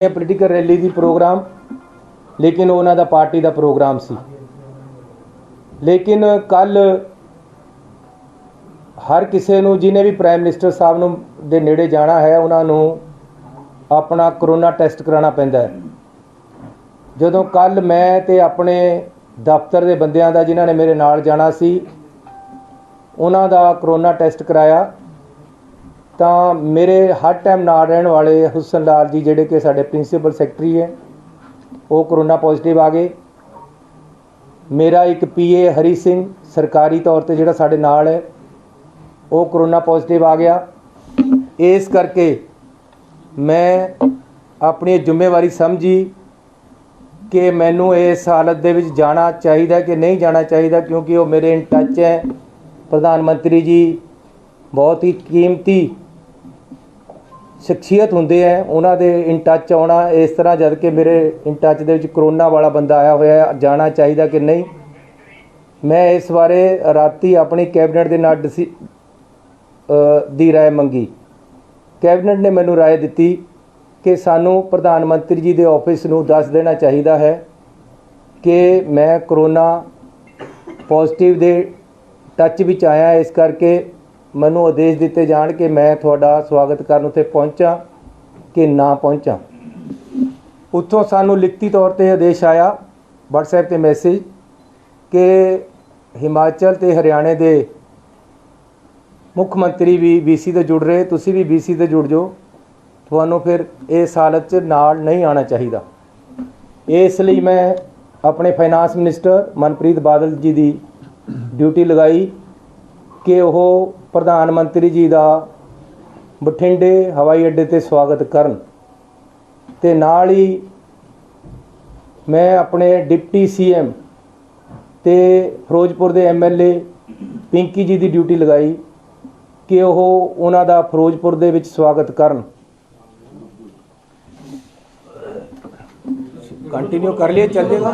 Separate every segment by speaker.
Speaker 1: Political rally ਦੀ programme, लेकिन उन्हों का पार्टी का प्रोग्राम सी। लेकिन कल हर किसी नूं जिन्हें भी प्राइम मिनिस्टर साहब नूं दे नेड़े जाना है उन्होंने अपना करोना टेस्ट कराना पैंदा है। जदों कल मैं ते अपने दफ्तर के बंदियां दा जिन्हां ने मेरे नाल जाना सी उन्हां दा करोना टेस्ट कराया तो मेरे हर टाइम नाल रहने वाले हुसन लाल जी जिहड़े कि साडे प्रिंसीपल सैकटरी है वो करोना पॉजिटिव आ गए। मेरा एक पीए हरी सिंह सरकारी तौर पर जिहड़ा साडे नाल है वो करोना पॉजिटिव आ गया। इस करके मैं अपनी जिम्मेवारी समझी कि मैनू इस हालत दे विच जाना चाहिए कि नहीं जाना चाहिए, क्योंकि वो मेरे इन टच है। प्रधानमंत्री जी बहुत ही कीमती शख्सियत होंदे हैं, उन्हां दे इन टच आना इस तरह जद कि मेरे in touch they which corona वाला बंदा आया होया जाना चाहिए कि नहीं। मैं इस बारे राती अपनी कैबिनेट के नाल दी राय मंगी। कैबिनेट ने मैनू राय दी कि सानू प्रधानमंत्री जी के ऑफिस नू दस देना चाहिए है कि मैं करोना पॉजिटिव दे टच विच आया, इस करके मैनू आदेश दिते जान कि मैं थोड़ा स्वागत करन उत्थे पहुँचा कि ना पहुँचा। उत्थों सानू लिखती तौर पर आदेश आया WhatsApp ते मैसेज कि हिमाचल ते हरियाणे दे मुख मंत्री भी BC ते जुड़ रहे, तुसी भी BC ते जुड़ जाओ, तुहानू फिर इस हालत च नाल नहीं आना चाहिए। इसलिए मैं अपने फाइनांस मिनिस्टर मनप्रीत बादल जी की ड्यूटी लगाई कि वह प्रधानमंत्री जी का बठिंडे हवाई अड्डे ते स्वागत करन ते नाल ही मैं अपने डिप्टी CM ते फिरोजपुर के MLA पिंकी जी की ड्यूटी लगाई कि वह उन्हां दा फिरोजपुर दे विच स्वागत करन। कंटिन्यू कर लिए चल जाएगा,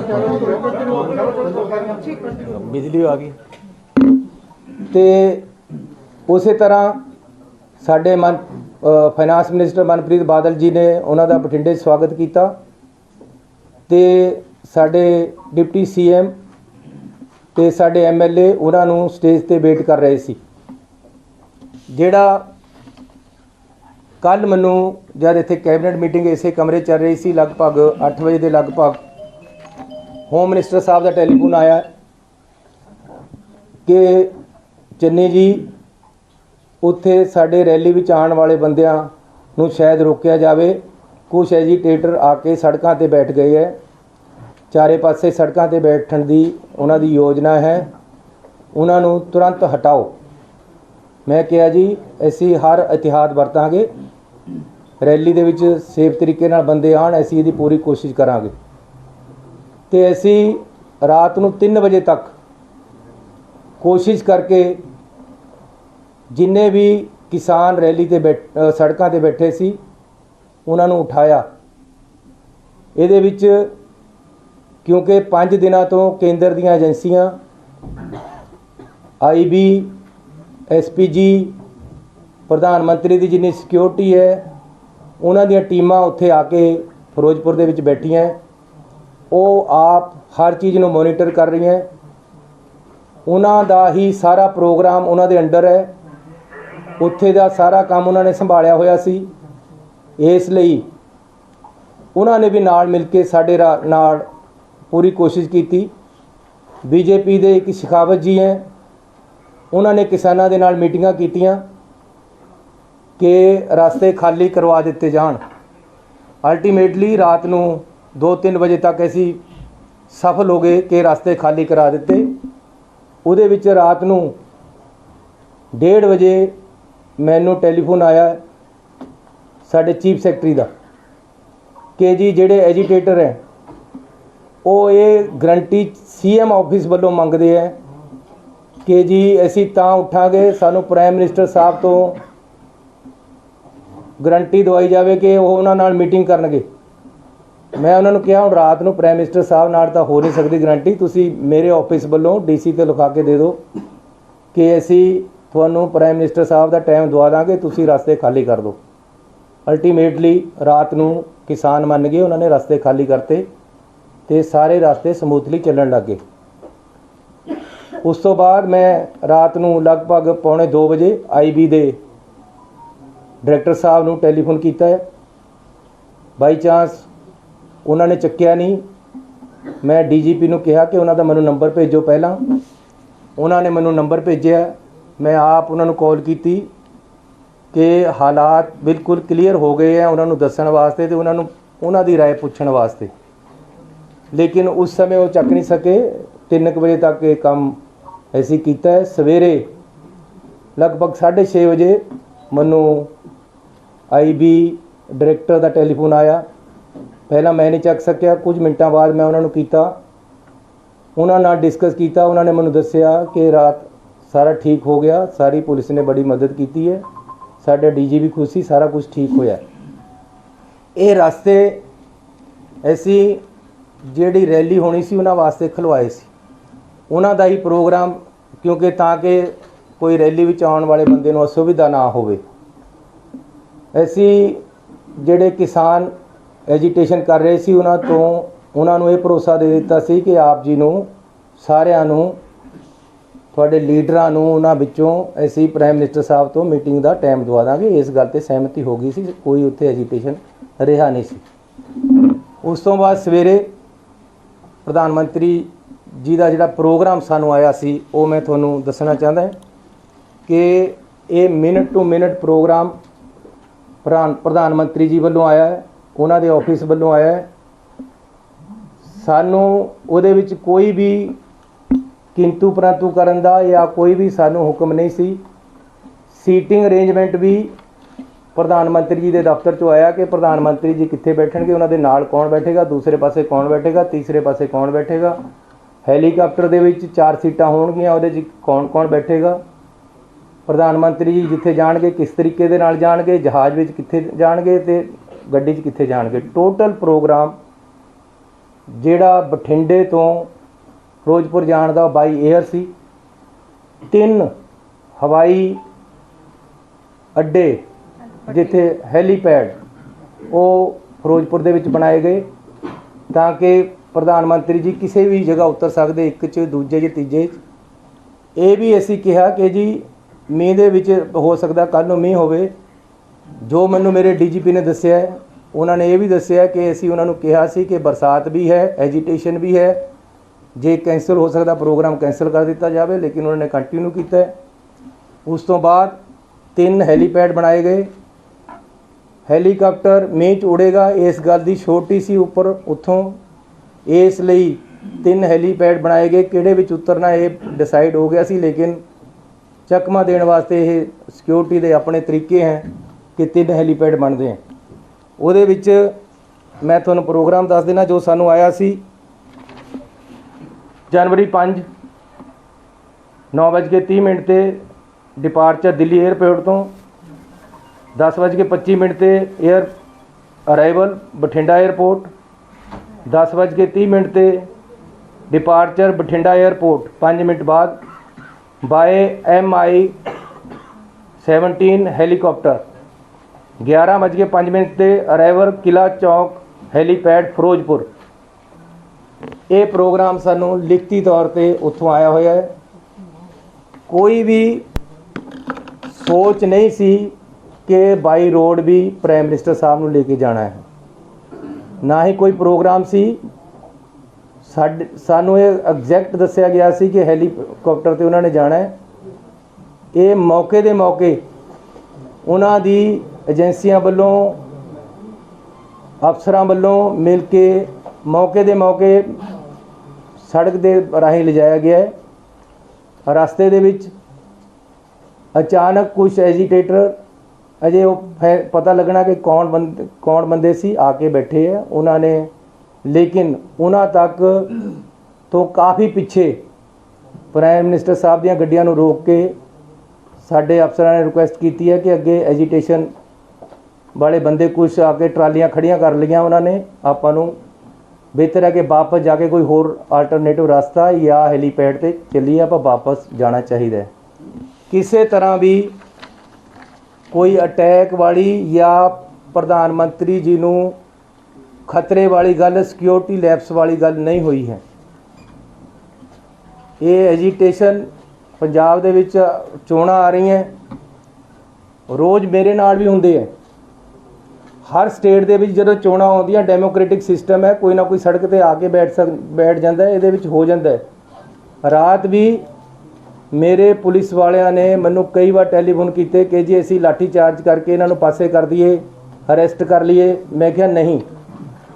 Speaker 1: बिजली आ गई। तो उस तरह साडे फाइनांस मिनिस्टर मनप्रीत बादल जी ने उन्हां दा बठिंडे स्वागत किया ते साडे डिप्टी CM ते साडे MLA उन्हां नूं स्टेज ते वेट कर रहे सी। जिहड़ा कल मैनू जब इत्थे कैबिनेट मीटिंग इसे कमरे चल रही सी लगभग 8 बजे के लगभग होम मिनिस्टर साहब का टैलीफोन आया कि चन्नी जी उत्थे साडे रैली विच आने वाले बंदियां नूं शायद रोकिया जाए, कुछ एजीटेटर आके सड़कों ते बैठ गए है, चारे पासे सड़कों ते बैठण दी उन्हां दी योजना है, उन्हां नूं तुरंत हटाओ। मैं कहा जी असी हर एहतियात वरतांगे, रैली दे विच सेफ तरीके नाल बंदे आण, असी इहदी पूरी कोशिश करांगे। ते असी रात नूं 3 बजे तक कोशिश करके जिन्ने भी किसान रैली ते सड़कों ते बैठे सी उन्हां नूं उठाया। इहदे विच क्योंकि 5 दिनों तो केंद्र दीयां एजेंसियां IB SPG प्रधानमंत्री की जिन्नी सिक्योरिटी है उन्हां दीयां टीमां उत्थे आके फिरोजपुर दे विच बैठियां, वो आप हर चीज़ नूं मोनीटर कर रही हैं। उन्हां दा ही सारा प्रोग्राम उन्हां दे अंडर है, उत्थे दा सारा काम उन्होंने संभालिया होया सी। इसलिए उन्होंने भी नाल मिल के साडे नाल पूरी कोशिश की। BJP दे एक शेखावत जी हैं, उन्होंने किसानों के नाल मीटिंगां कीतियां कि रास्ते खाली करवा दिते जान। अल्टीमेटली रात नूं 2-3 बजे तक ऐसी सफल हो गए कि रास्ते खाली करा दिते। उहदे विच रात नूं 1:30 बजे मैनू टैलीफोन आया साडे चीफ सैकटरी का कि जी जिहड़े एजीटेटर हैं वो ये गारंटी CM ऑफिस वालों मंगते हैं कि जी असी तां उठांगे सानू प्राइम मिनिस्टर साहब तो गारंटी दवाई जाए कि वो उन्हां नाल मीटिंग करनगे। मैं उन्होंने कहा हुण रात नूं प्राइम मिनिस्टर साहब नाल तां हो नहीं सकती गारंटी, तुसी मेरे ऑफिस वालों DC ते लिखा के दे दो कि असी तुहानू प्राइम मिनिस्टर साहब का टाइम दवा देंगे, तुसी रास्ते खाली कर दो। ਅਲਟੀਮੇਟਲੀ ਰਾਤ ਨੂੰ ਕਿਸਾਨ ਮੰਨ ਗਏ, ਉਹਨਾਂ ਨੇ ਰਸਤੇ ਖਾਲੀ ਕਰਤੇ ਤੇ ਸਾਰੇ ਰਸਤੇ ਸਮੂਥਲੀ ਚੱਲਣ ਲੱਗ ਗਏ। ਉਸ ਤੋਂ ਬਾਅਦ ਮੈਂ ਰਾਤ ਨੂੰ ਲਗਭਗ 1:45 ਵਜੇ IB ਦੇ ਡਾਇਰੈਕਟਰ ਸਾਹਿਬ ਨੂੰ ਟੈਲੀਫੋਨ ਕੀਤਾ ਹੈ। ਬਾਈ ਚਾਂਸ ਉਹਨਾਂ ਨੇ ਚੱਕਿਆ ਨਹੀਂ। ਮੈਂ DGP ਨੂੰ ਕਿਹਾ ਕਿ ਉਹਨਾਂ ਦਾ ਮੈਨੂੰ ਨੰਬਰ ਭੇਜੋ। ਪਹਿਲਾਂ ਉਹਨਾਂ ਨੇ ਮੈਨੂੰ ਨੰਬਰ ਭੇਜਿਆ। ਮੈਂ ਆਪ ਉਹਨਾਂ ਨੂੰ ਕਾਲ ਕੀਤੀ ਕਿ ਹਾਲਾਤ ਬਿਲਕੁਲ ਕਲੀਅਰ ਹੋ ਗਏ ਆ ਉਹਨਾਂ ਨੂੰ ਦੱਸਣ ਵਾਸਤੇ ਤੇ ਉਹਨਾਂ ਦੀ ਰਾਏ ਪੁੱਛਣ ਵਾਸਤੇ, ਲੇਕਿਨ ਉਸ ਸਮੇਂ ਉਹ ਚੱਕ ਨਹੀਂ ਸਕੇ। 3 ਵਜੇ ਤੱਕ ਇਹ ਕੰਮ ਅਸੀਂ ਕੀਤਾ ਹੈ। ਸਵੇਰੇ ਲਗਭਗ 6:30 ਵਜੇ ਮੈਨੂੰ IB ਡਾਇਰੈਕਟਰ ਦਾ ਟੈਲੀਫੋਨ ਆਇਆ। ਪਹਿਲਾਂ ਮੈਂ ਨਹੀਂ ਚੱਕ ਸਕਿਆ, ਕੁਝ ਮਿੰਟਾਂ ਬਾਅਦ ਮੈਂ ਉਹਨਾਂ ਨੂੰ ਕੀਤਾ, ਉਹਨਾਂ ਨਾਲ ਡਿਸਕਸ ਕੀਤਾ। ਉਹਨਾਂ ਨੇ ਮੈਨੂੰ ਦੱਸਿਆ ਕਿ ਰਾਤ ਸਾਰਾ ਠੀਕ ਹੋ ਗਿਆ, ਸਾਰੀ ਪੁਲਿਸ ਨੇ ਬੜੀ ਮਦਦ ਕੀਤੀ ਹੈ, ਸਾਡਾ DG ਵੀ ਖੁਸ਼ ਸੀ, ਸਾਰਾ ਕੁਝ ਠੀਕ ਹੋਇਆ। ਇਹ ਰਸਤੇ ਅਸੀਂ ਜਿਹੜੀ ਰੈਲੀ ਹੋਣੀ ਸੀ ਉਹਨਾਂ ਵਾਸਤੇ ਖਲਵਾਏ ਸੀ, ਉਹਨਾਂ ਦਾ ਹੀ ਪ੍ਰੋਗਰਾਮ, ਕਿਉਂਕਿ ਤਾਂ ਕਿ ਕੋਈ ਰੈਲੀ ਵਿੱਚ ਆਉਣ ਵਾਲੇ ਬੰਦੇ ਨੂੰ ਅਸੁਵਿਧਾ ਨਾ ਹੋਵੇ। ਅਸੀਂ ਜਿਹੜੇ ਕਿਸਾਨ ਐਜੀਟੇਸ਼ਨ ਕਰ ਰਹੇ ਸੀ ਉਹਨਾਂ ਨੂੰ ਇਹ ਭਰੋਸਾ ਦੇ ਦਿੱਤਾ ਸੀ ਕਿ ਆਪ ਜੀ ਨੂੰ ਸਾਰਿਆਂ ਨੂੰ, ਤੁਹਾਡੇ ਲੀਡਰਾਂ ਨੂੰ, ਉਹਨਾਂ ਵਿੱਚੋਂ ਅਸੀਂ ਪ੍ਰਾਈਮ ਮਿਨਿਸਟਰ ਸਾਹਿਬ ਤੋਂ ਮੀਟਿੰਗ ਦਾ ਟਾਈਮ ਦਵਾ ਦਾਂਗੇ। ਇਸ ਗੱਲ 'ਤੇ ਸਹਿਮਤੀ ਹੋ ਗਈ ਸੀ, ਕੋਈ ਉੱਥੇ ਐਜੀਟੇਸ਼ਨ ਰਿਹਾ ਨਹੀਂ ਸੀ। ਉਸ ਤੋਂ ਬਾਅਦ ਸਵੇਰੇ ਪ੍ਰਧਾਨ ਮੰਤਰੀ ਜੀ ਦਾ ਜਿਹੜਾ ਪ੍ਰੋਗਰਾਮ ਸਾਨੂੰ ਆਇਆ ਸੀ ਉਹ ਮੈਂ ਤੁਹਾਨੂੰ ਦੱਸਣਾ ਚਾਹੁੰਦਾ ਕਿ ਇਹ ਮਿੰਟ ਟੂ ਮਿੰਟ ਪ੍ਰੋਗਰਾਮ ਪ੍ਰਧਾਨ ਮੰਤਰੀ ਜੀ ਵੱਲੋਂ ਆਇਆ ਹੈ, ਉਹਨਾਂ ਦੇ ਆਫਿਸ ਵੱਲੋਂ ਆਇਆ ਹੈ। ਸਾਨੂੰ ਉਹਦੇ ਵਿੱਚ ਕੋਈ ਵੀ ਕਿੰਤੂ ਪਰੰਤੂ ਕਰਨ ਦਾ ਜਾਂ ਕੋਈ ਵੀ ਸਾਨੂੰ ਹੁਕਮ ਨਹੀਂ ਸੀ। ਸੀਟਿੰਗ ਅਰੇਂਜਮੈਂਟ ਵੀ ਪ੍ਰਧਾਨ ਮੰਤਰੀ ਜੀ ਦੇ ਦਫ਼ਤਰ 'ਚੋਂ ਆਇਆ ਕਿ ਪ੍ਰਧਾਨ ਮੰਤਰੀ ਜੀ ਕਿੱਥੇ ਬੈਠਣਗੇ, ਉਹਨਾਂ ਦੇ ਨਾਲ ਕੌਣ ਬੈਠੇਗਾ, ਦੂਸਰੇ ਪਾਸੇ ਕੌਣ ਬੈਠੇਗਾ, ਤੀਸਰੇ ਪਾਸੇ ਕੌਣ ਬੈਠੇਗਾ। ਹੈਲੀਕਾਪਟਰ ਦੇ ਵਿੱਚ 4 ਸੀਟਾਂ ਹੋਣਗੀਆਂ, ਉਹਦੇ 'ਚ ਕੌਣ ਬੈਠੇਗਾ। ਪ੍ਰਧਾਨ ਮੰਤਰੀ ਜੀ ਜਿੱਥੇ ਜਾਣਗੇ ਕਿਸ ਤਰੀਕੇ ਦੇ ਨਾਲ ਜਾਣਗੇ, ਜਹਾਜ਼ ਵਿੱਚ ਕਿੱਥੇ ਜਾਣਗੇ ਤੇ ਗੱਡੀ 'ਚ ਕਿੱਥੇ ਜਾਣਗੇ। ਟੋਟਲ ਪ੍ਰੋਗਰਾਮ ਜਿਹੜਾ ਬਠਿੰਡੇ ਤੋਂ ਫਿਰੋਜ਼ਪੁਰ ਜਾਣ ਦਾ ਬਾਈ 에ਅਰ ਸੀ। 3 ਹਵਾਈ ਅੱਡੇ ਜਿੱਥੇ ਹੈਲੀਪੈਡ ਉਹ ਫਿਰੋਜ਼ਪੁਰ ਦੇ ਵਿੱਚ ਬਣਾਏ ਗਏ ਤਾਂ ਕਿ ਪ੍ਰਧਾਨ ਮੰਤਰੀ ਜੀ ਕਿਸੇ ਵੀ ਜਗ੍ਹਾ ਉਤਰ ਸਕਦੇ, ਇੱਕ 'ਚ, ਦੂਜੇ 'ਚ, ਤੀਜੇ 'ਚ। ਇਹ ਵੀ ਅਸੀਂ ਕਿਹਾ ਕਿ ਜੀ ਮੀਂਹ ਦੇ ਵਿੱਚ ਹੋ ਸਕਦਾ ਕੱਲ੍ਹ ਨੂੰ ਮੀਂਹ ਹੋਵੇ। ਜੋ ਮੈਨੂੰ ਮੇਰੇ DGP ਨੇ ਦੱਸਿਆ ਹੈ, ਉਹਨਾਂ ਨੇ ਇਹ ਵੀ ਦੱਸਿਆ ਕਿ ਅਸੀਂ ਉਹਨਾਂ ਨੂੰ ਕਿਹਾ ਸੀ ਕਿ ਬਰਸਾਤ ਵੀ ਹੈ, ਐਜੀਟੇਸ਼ਨ ਵੀ ਹੈ, ਜੇ ਕੈਂਸਲ ਹੋ ਸਕਦਾ ਪ੍ਰੋਗਰਾਮ ਕੈਂਸਲ ਕਰ ਦਿੱਤਾ ਜਾਵੇ, ਲੇਕਿਨ ਉਹਨਾਂ ਨੇ ਕੰਟੀਨਿਊ ਕੀਤਾ ਹੈ। ਉਸ ਤੋਂ ਬਾਅਦ 3 ਹੈਲੀਪੈਡ ਬਣਾਏ ਗਏ। ਹੈਲੀਕਾਪਟਰ ਮੀਂਹ 'ਚ ਉੜੇਗਾ ਇਸ ਗੱਲ ਦੀ ਛੋਟੀ ਸੀ ਉੱਪਰ ਉੱਥੋਂ, ਇਸ ਲਈ 3 ਹੈਲੀਪੈਡ ਬਣਾਏ ਗਏ। ਕਿਹੜੇ ਵਿੱਚ ਉਤਰਨਾ ਇਹ ਡਿਸਾਈਡ ਹੋ ਗਿਆ ਸੀ, ਲੇਕਿਨ ਚਕਮਾ ਦੇਣ ਵਾਸਤੇ ਇਹ ਸਿਕਿਉਰਿਟੀ ਦੇ ਆਪਣੇ ਤਰੀਕੇ ਹੈ ਕਿ 3 ਹੈਲੀਪੈਡ ਬਣਦੇ ਹੈ। ਉਹਦੇ ਵਿੱਚ ਮੈਂ ਤੁਹਾਨੂੰ ਪ੍ਰੋਗਰਾਮ ਦੱਸ ਦੇਣਾ ਜੋ ਸਾਨੂੰ ਆਇਆ ਸੀ। ਜਨਵਰੀ 5 9:30 ਤੇ ਡਿਪਾਰਚਰ ਦਿੱਲੀ 에ਅਰਪੋਰਟ ਤੋਂ, 10:25 ਤੇ 에ਅਰ ਅਰਾਈਵਲ ਬਠਿੰਡਾ 에ਅਰਪੋਰਟ, 10:30 ਤੇ ਡਿਪਾਰਚਰ ਬਠਿੰਡਾ 에ਅਰਪੋਰਟ, 5 ਮਿੰਟ ਬਾਅਦ ਬਾਏ MI-17 ਹੈਲੀਕਾਪਟਰ, 11:05 ਤੇ ਅਰਾਈਵਲ ਕਿਲਾ ਚੌਕ ਹੈਲੀਪੈਡ ਫਿਰੋਜ਼ਪੁਰ। ਇਹ ਪ੍ਰੋਗਰਾਮ ਸਾਨੂੰ ਲਿਖਤੀ ਤੌਰ 'ਤੇ ਉੱਥੋਂ ਆਇਆ ਹੋਇਆ ਹੈ। ਕੋਈ ਵੀ ਸੋਚ ਨਹੀਂ ਸੀ ਕਿ ਬਾਈ ਰੋਡ ਵੀ ਪ੍ਰਾਈਮ ਮਿਨਿਸਟਰ ਸਾਹਿਬ ਨੂੰ ਲੈ ਕੇ ਜਾਣਾ ਹੈ, ਨਾ ਹੀ ਕੋਈ ਪ੍ਰੋਗਰਾਮ ਸੀ। ਸਾਨੂੰ ਇਹ ਐਗਜ਼ੈਕਟ ਦੱਸਿਆ ਗਿਆ ਸੀ ਕਿ ਹੈਲੀਕਾਪਟਰ 'ਤੇ ਉਹਨਾਂ ਨੇ ਜਾਣਾ ਹੈ। ਇਹ ਮੌਕੇ ਦੇ ਮੌਕੇ ਉਹਨਾਂ ਦੀ ਏਜੰਸੀਆਂ ਵੱਲੋਂ, ਅਫਸਰਾਂ ਵੱਲੋਂ ਮਿਲ ਕੇ ਮੌਕੇ ਦੇ ਮੌਕੇ ਸੜਕ ਦੇ ਰਾਹੀਂ ਲਿਜਾਇਆ ਗਿਆ ਹੈ। ਰਸਤੇ ਦੇ ਵਿੱਚ ਅਚਾਨਕ ਕੁਝ ਐਜੀਟੇਟਰ, ਅਜੇ ਉਹ ਪਤਾ ਲੱਗਣਾ ਕਿ ਕੌਣ ਬੰਦੇ ਸੀ, ਆ ਕੇ ਬੈਠੇ ਹੈ ਉਹਨਾਂ ਨੇ, ਲੇਕਿਨ ਉਹਨਾਂ ਤੱਕ ਤੋਂ ਕਾਫੀ ਪਿੱਛੇ ਪ੍ਰਾਈਮ ਮਿਨਿਸਟਰ ਸਾਹਿਬ ਦੀਆਂ ਗੱਡੀਆਂ ਨੂੰ ਰੋਕ ਕੇ ਸਾਡੇ ਅਫਸਰਾਂ ਨੇ ਰਿਕੁਐਸਟ ਕੀਤੀ ਹੈ ਕਿ ਅੱਗੇ ਐਜੀਟੇਸ਼ਨ ਵਾਲੇ ਬੰਦੇ ਕੁਛ ਆ ਕੇ ਟਰਾਲੀਆਂ ਖੜੀਆਂ ਕਰ ਲਈਆਂ ਉਹਨਾਂ ਨੇ। ਆਪਾਂ ਨੂੰ ਬਿਹਤਰ ਹੈ ਕਿ ਵਾਪਸ ਜਾ ਕੇ ਕੋਈ ਹੋਰ ਆਲਟਰਨੇਟਿਵ ਰਸਤਾ ਜਾਂ ਹੈਲੀਪੈਡ 'ਤੇ ਚੱਲੀਏ, ਆਪਾਂ ਵਾਪਸ ਜਾਣਾ ਚਾਹੀਦਾ ਹੈ। ਕਿਸੇ ਤਰ੍ਹਾਂ ਵੀ ਕੋਈ ਅਟੈਕ ਵਾਲੀ ਜਾਂ प्रधानमंत्री जी ਨੂੰ खतरे वाली गल सिक्योरिटी लैप्स वाली गल नहीं हुई है। ये एजीटेशन पंजाब दे विच चोणां आ रही हैं, रोज़ मेरे नाल भी हुंदे है। हर स्टेट दे विच जदों चोणां आउंदियां डेमोक्रेटिक सिस्टम है, कोई ना कोई सड़क ते आके बैठ जाता है, इहदे विच हो जाता है। रात भी मेरे पुलिस वालियां ने मैनू कई बार टैलीफोन किए कि जी असीं लाठी चार्ज करके इन्हां नूं पासे कर दईए, अरेस्ट कर लीए। मैं कहा नहीं,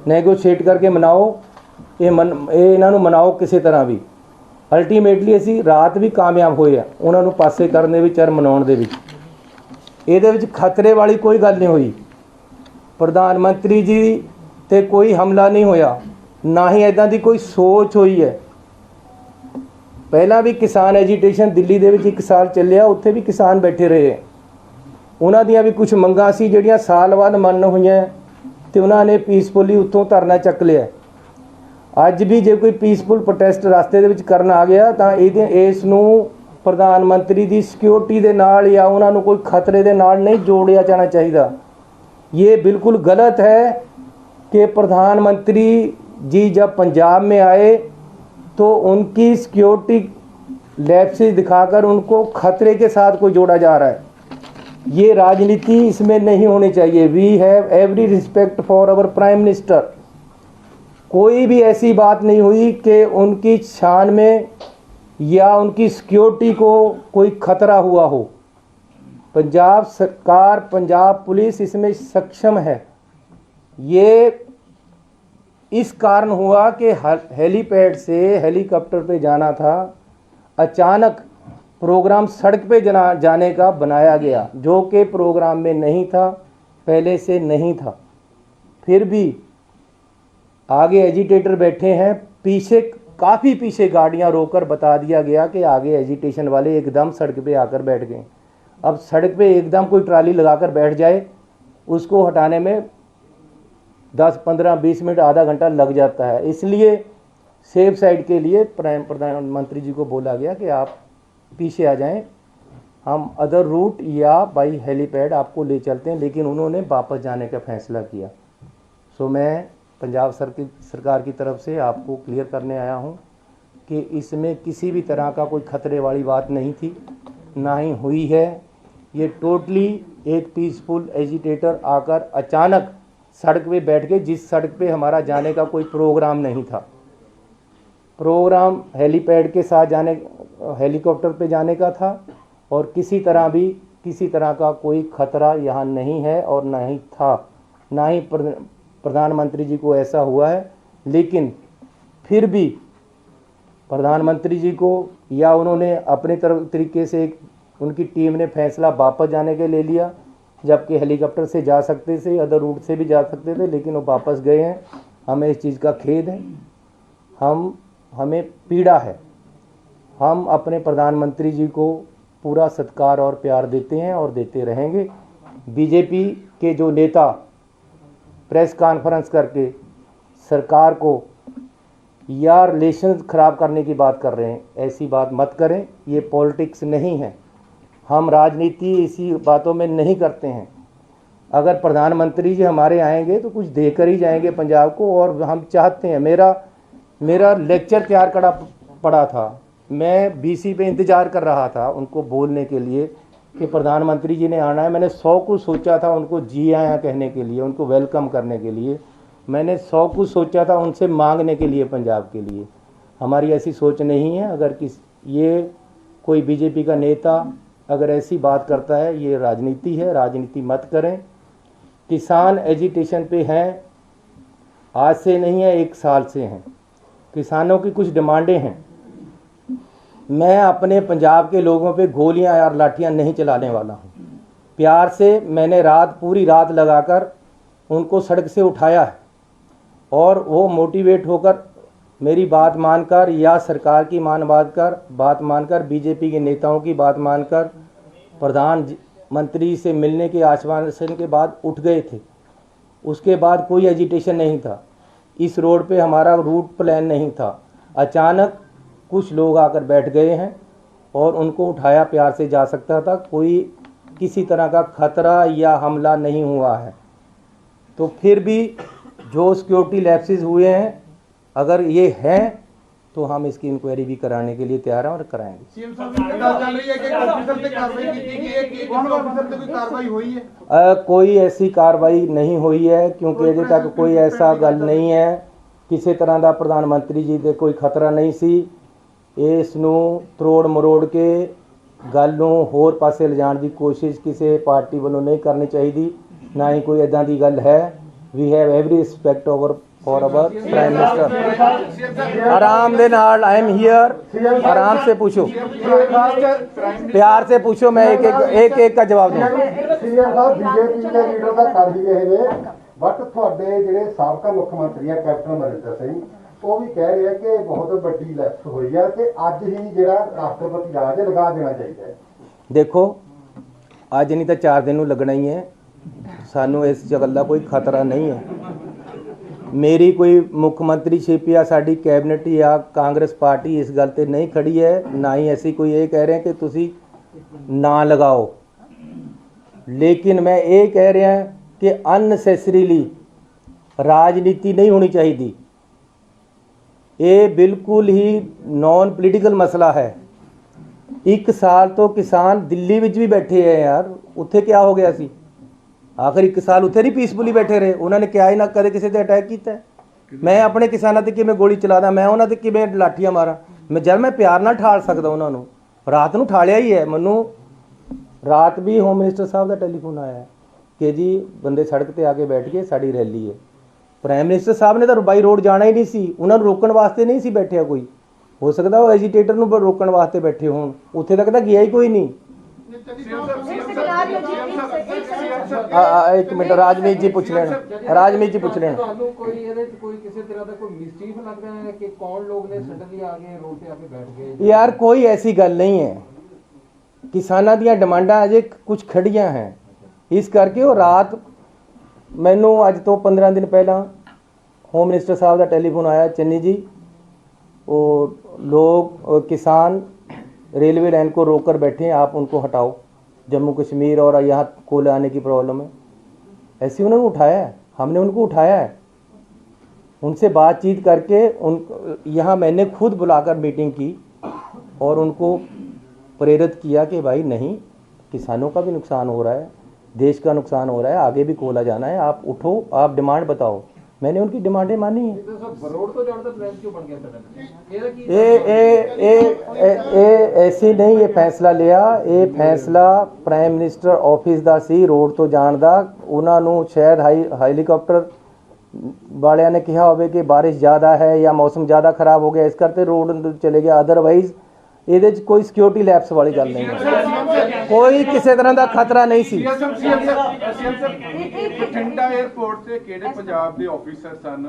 Speaker 1: नैगोशिएट करके मनाओ, ये इन्हां नूं मनाओ किसी तरह भी। अल्टीमेटली असीं रात भी कामयाब होए आ उन्हां नूं पासे करने विच और मनाउण दे विच। इहदे विच खतरे वाली कोई गल नहीं हुई। प्रधानमंत्री जी ते कोई हमला नहीं होया, ना ही इदां दी कोई सोच हुई है। पहला भी किसान एजीटेशन दिल्ली दे विच 1 साल ਚੱਲਿਆ, उत्थे भी किसान बैठे रहे। उन्हां दियां भी कुछ मंगां सी ਜਿਹੜੀਆਂ साल बाद मन होईयां ते उन्हां ने पीसफुली उत्थों धरना चक लिया। अज भी जे कोई पीसफुल प्रोटेस्ट रास्ते दे विच करन आ गया तां इस नूं प्रधानमंत्री दी सिक्योरिटी दे नाल या उन्हां नूं कोई खतरे दे नाल नहीं जोड़िया जाना चाहिए। ये बिल्कुल गलत है कि प्रधानमंत्री जी जब पंजाब में आए तो उनकी सिक्योरिटी लैप्सेस दिखाकर उनको खतरे के साथ कोई जोड़ा जा रहा है। ये राजनीति इसमें नहीं होनी चाहिए। We have every respect for our prime minister. कोई भी ऐसी बात नहीं हुई कि उनकी शान में या उनकी सिक्योरिटी को कोई खतरा हुआ हो। पंजाब सरकार, पंजाब पुलिस इसमें सक्षम है। ये इस कारण हुआ कि हेलीपैड से हेलीकॉप्टर पे जाना था, अचानक प्रोग्राम सड़क पे जाने का बनाया गया, जो कि प्रोग्राम में नहीं था, पहले से नहीं था। फिर भी आगे एजिटेटर बैठे हैं, पीछे काफ़ी पीछे गाड़ियां रोककर बता दिया गया कि आगे एजिटेशन वाले एकदम सड़क पे आकर बैठ गए। अब सड़क पे एकदम कोई ट्राली लगाकर बैठ जाए, उसको हटाने में 10, 15, 20 मिनट, आधा घंटा लग जाता है। इसलिए सेफ साइड के लिए प्रधानमंत्री जी को बोला गया कि आप पीछे आ जाएं, हम अदर रूट या बाई हेलीपैड आपको ले चलते हैं। लेकिन उन्होंने वापस जाने का फैसला किया। सो मैं पंजाब सरकार की तरफ से आपको क्लियर करने आया हूं कि इसमें किसी भी तरह का कोई खतरे वाली बात नहीं थी, ना ही हुई है। ये टोटली एक पीसफुल एजिटेटर आकर अचानक सड़क पे बैठ गए, जिस सड़क पे हमारा जाने का कोई प्रोग्राम नहीं था। प्रोग्राम हेलीपैड के साथ जाने, हेलीकॉप्टर पे जाने का था, और किसी तरह का कोई खतरा यहाँ नहीं है और ना ही था, ना ही प्रधानमंत्री जी को ऐसा हुआ है। लेकिन फिर भी प्रधानमंत्री जी को या उन्होंने अपने तरीके से उनकी टीम ने फैसला वापस जाने के ले लिया, जबकि हेलीकॉप्टर से जा सकते थे, अदर रूट से भी जा सकते थे, लेकिन वो वापस गए हैं। हमें इस चीज़ का खेद है, हमें पीड़ा है। हम अपने प्रधानमंत्री जी को पूरा सत्कार और प्यार देते हैं और देते रहेंगे। बीजेपी के जो नेता प्रेस कॉन्फ्रेंस करके सरकार को या रिलेशन ख़राब करने की बात कर रहे हैं, ऐसी बात मत करें। ये पॉलिटिक्स नहीं है, हम राजनीति इसी बातों में नहीं करते हैं। अगर प्रधानमंत्री जी हमारे आएंगे तो कुछ देकर ही जाएंगे पंजाब को, और हम चाहते हैं। मेरा लेक्चर तैयार पड़ा था, मैं बीसी पे इंतज़ार कर रहा था उनको बोलने के लिए कि प्रधानमंत्री जी ने आना है। मैंने 100 कुछ सोचा था उनको जी आया कहने के लिए, उनको वेलकम करने के लिए। मैंने 100 कुछ सोचा था उनसे मांगने के लिए पंजाब के लिए। हमारी ऐसी सोच नहीं है। अगर ये कोई बीजेपी का नेता अगर ऐसी बात करता है, ये राजनीति है, राजनीति मत करें। किसान एजिटेशन पे हैं, आज से नहीं है, 1 साल से हैं। किसानों की कुछ डिमांडें हैं। मैं अपने पंजाब के लोगों पे गोलियां और लाठियां नहीं चलाने वाला हूं। प्यार से मैंने पूरी रात लगाकर उनको सड़क से उठाया है, और वो मोटिवेट होकर मेरी बात मानकर या सरकार की बात मानकर बीजेपी के नेताओं की बात मानकर प्रधानमंत्री से मिलने के आश्वासन के बाद उठ गए थे। उसके बाद कोई एजिटेशन नहीं था। इस रोड पे हमारा रूट प्लान नहीं था। अचानक कुछ लोग आकर बैठ गए हैं और उनको उठाया प्यार से जा सकता था। कोई किसी तरह का खतरा या हमला नहीं हुआ है। तो फिर भी जो सिक्योरिटी लैप्सेस हुए हैं, अगर ये हैं तो हम इसकी इंक्वायरी भी कराने के लिए तैयार हैं और कराएंगे।
Speaker 2: सीएम साहब की ਗੱਲ ਚੱਲ ਰਹੀ ਹੈ कि ऑफिसर पे कार्रवाई की गई है कि कौन ऑफिसर पे कोई कार्रवाई हुई है?
Speaker 1: कोई ऐसी कार्रवाई नहीं हुई है क्योंकि अजे तक कोई ऐसा गल नहीं है, किसी तरह का प्रधानमंत्री जी दे कोई खतरा नहीं सी। इस नूं त्रोड़ मरोड़ के गल नूं होर पासे लिजाण दी कोशिश किसी पार्टी वालों नहीं करनी चाहिए, ना ही कोई इदां दी गल है। We have every respect over for our prime minister. आराम दे नाल, आई एम हियर, आराम से पूछो, प्यार से पूछो, मैं एक का जवाब दूँ।
Speaker 3: सीएम साहब बीजेपी के लीडर का कर ही रहे ने, बट ਤੁਹਾਡੇ ਜਿਹੜੇ ਸਾਬਕਾ ਮੁੱਖ ਮੰਤਰੀ ਆ ਕੈਪਟਨ ਅਮਰਿੰਦਰ ਸਿੰਘ, ਉਹ ਵੀ ਕਹਿ ਰਹੇ ਆ ਕਿ ਬਹੁਤ ਵੱਡੀ ਲੈਪਸ ਹੋਈ ਆ ਤੇ ਅੱਜ ਹੀ ਜਿਹੜਾ ਰਾਸ਼ਟਰਪਤੀ ਰਾਜ ਲਗਾ ਦੇਣਾ ਚਾਹੀਦਾ ਹੈ।
Speaker 1: देखो ਅੱਜ नहीं तो 4 दिन लगना ही है, सानू इस गल का कोई खतरा नहीं है। मेरी कोई मुख्यमंत्रीशिप या साड़ी कैबिनेट या कांग्रेस पार्टी इस गल ते नहीं खड़ी है, ना ही ऐसी कोई ये कह रहे हैं कि तुसी ना लगाओ, लेकिन मैं ये कह रहा कि अननैसेसरीली राजनीति नहीं होनी चाहिए। ये बिल्कुल ही नॉन पोलीटिकल मसला है। 1 साल तो किसान दिल्ली विच भी बैठे हैं यार, उत्थे क्या हो गया सी? आखिर 1 साल उत्थे नहीं पीसफुली बैठे रहे, उन्होंने क्या ही ना कदे किसी ते अटैक किया है। मैं अपने किसानों ते किवें गोली चला दा, मैं उन्होंने ते किवें लाठियां मारा, मैं जब मैं प्यार नाल ठाल सकदा उन्होंने, रात नूं ठालिया ही है। मैनू रात भी होम मिनिस्टर साहब का टेलीफोन आया है कि जी बंदे सड़क ते आके बैठ गए, साड़ी रैली है। प्राइम मिनिस्टर साहब ने तो बाई रोड जाना ही नहीं सी, उन्होंने रोकण वास्ते नहीं सी बैठिया कोई, हो सकता वो एजीटेटर नूं रोकण वास्ते बैठे होण, उत्थे तक तो गया ही कोई नहीं। एक मिनट राजमीत जी पूछ लेना, राजमीत जी पूछ लेना।
Speaker 4: ਤੁਹਾਨੂੰ ਕੋਈ ਇਹਦੇ ਚ ਕੋਈ ਕਿਸੇ ਤਰ੍ਹਾਂ ਦਾ ਕੋਈ ਮਿਸਚੀਫ ਲੱਗਦਾ ਹੈ ਕਿ ਕੌਣ ਲੋਕ ਨੇ ਸਡਨਲੀ ਆ ਕੇ ਰੋਡ ਤੇ ਆ ਕੇ ਬੈਠ ਗਏ?
Speaker 1: यार कोई ऐसी गल नहीं है, किसानां दीयां डिमांडां अजे कुछ खड़ियां हैं, इस करके वो रात मैनू अज तो 15 दिन पहला होम मिनिस्टर साहब का टेलीफोन आया, चन्नी जी वो लोग किसान रेलवे लाइन को रोक कर बैठे हैं, आप उनको हटाओ, जम्मू कश्मीर और यहाँ कोयले आने की प्रॉब्लम है। ऐसे उन्होंने उठाया है, हमने उनको उठाया है, उनसे बातचीत करके उन यहाँ मैंने खुद बुलाकर मीटिंग की और उनको प्रेरित किया कि भाई नहीं, किसानों का भी नुकसान हो रहा है, देश का नुकसान हो रहा है, आगे भी कोयला जाना है, आप उठो, आप डिमांड बताओ। मैंने उनकी डिमांडें मानी है।
Speaker 4: रोड तो जाने का प्लान क्यों बन गया सडनली?
Speaker 1: ऐसी नहीं ये फैसला लिया, ये फैसला प्राइम मिनिस्टर ऑफिस का सी रोड तो जाण दा। उन्होंने शायद हेलीकॉप्टर वालिया ने कहा होवे कि बारिश ज़्यादा है या मौसम ज़्यादा खराब हो गया, इस करते रोड चले गया, अदरवाइज ये कोई सिक्योरिटी लैप्स वाली गल नहीं है, कोई किसी तरह का खतरा नहीं सी।
Speaker 2: ਬਠਿੰਡਾ 에ਅਰਪੋਰਟ ਤੇ ਕਿਹੜੇ ਪੰਜਾਬ ਦੇ ਆਫੀਸਰ ਸਨ